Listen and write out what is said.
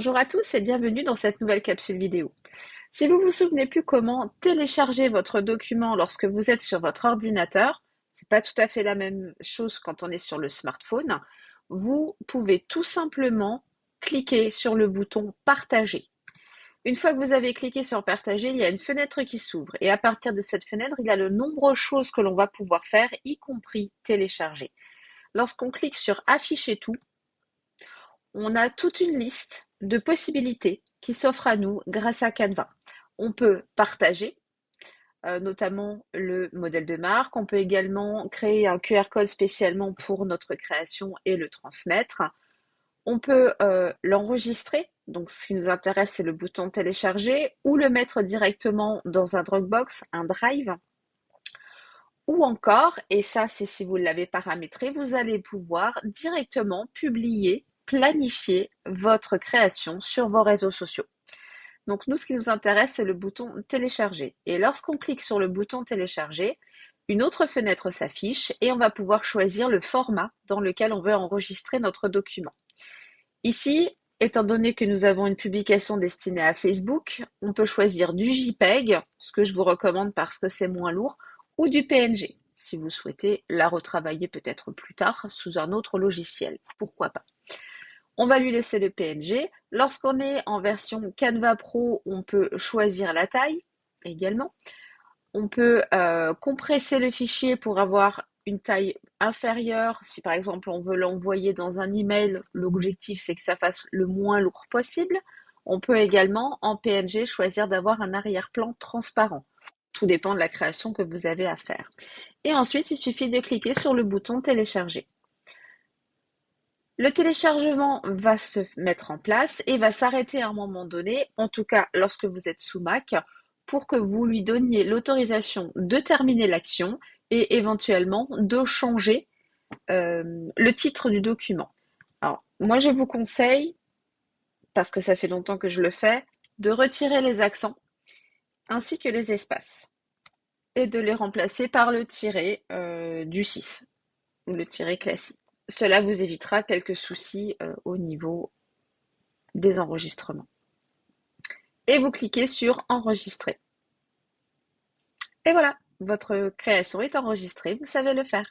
Bonjour à tous et bienvenue dans cette nouvelle capsule vidéo. Si vous vous souvenez plus comment télécharger votre document lorsque vous êtes sur votre ordinateur, c'est pas tout à fait la même chose quand on est sur le smartphone, vous pouvez tout simplement cliquer sur le bouton partager. Une fois que vous avez cliqué sur partager, il y a une fenêtre qui s'ouvre et à partir de cette fenêtre, il y a de nombreuses choses que l'on va pouvoir faire, y compris télécharger. Lorsqu'on clique sur afficher tout, on a toute une liste de possibilités qui s'offrent à nous grâce à Canva. On peut partager, notamment le modèle de marque. On peut également créer un QR code spécialement pour notre création et le transmettre. On peut l'enregistrer. Donc, ce qui nous intéresse, c'est le bouton télécharger ou le mettre directement dans un Dropbox, un Drive. Ou encore, et ça c'est si vous l'avez paramétré, vous allez pouvoir directement publier, planifier votre création sur vos réseaux sociaux. Donc nous, ce qui nous intéresse, c'est le bouton télécharger. Et lorsqu'on clique sur le bouton télécharger, une autre fenêtre s'affiche et on va pouvoir choisir le format dans lequel on veut enregistrer notre document. Ici, étant donné que nous avons une publication destinée à Facebook, on peut choisir du JPEG, ce que je vous recommande parce que c'est moins lourd, ou du PNG, si vous souhaitez la retravailler peut-être plus tard sous un autre logiciel. Pourquoi pas? On va lui laisser le PNG. Lorsqu'on est en version Canva Pro, on peut choisir la taille également. On peut compresser le fichier pour avoir une taille inférieure. Si par exemple on veut l'envoyer dans un email, l'objectif c'est que ça fasse le moins lourd possible. On peut également en PNG choisir d'avoir un arrière-plan transparent. Tout dépend de la création que vous avez à faire. Et ensuite, il suffit de cliquer sur le bouton télécharger. Le téléchargement va se mettre en place et va s'arrêter à un moment donné, en tout cas lorsque vous êtes sous Mac, pour que vous lui donniez l'autorisation de terminer l'action et éventuellement de changer le titre du document. Alors, moi je vous conseille, parce que ça fait longtemps que je le fais, de retirer les accents ainsi que les espaces et de les remplacer par le tiret du 6 ou le tiret classique. Cela vous évitera quelques soucis au niveau des enregistrements. Et vous cliquez sur enregistrer. Et voilà, votre création est enregistrée, vous savez le faire.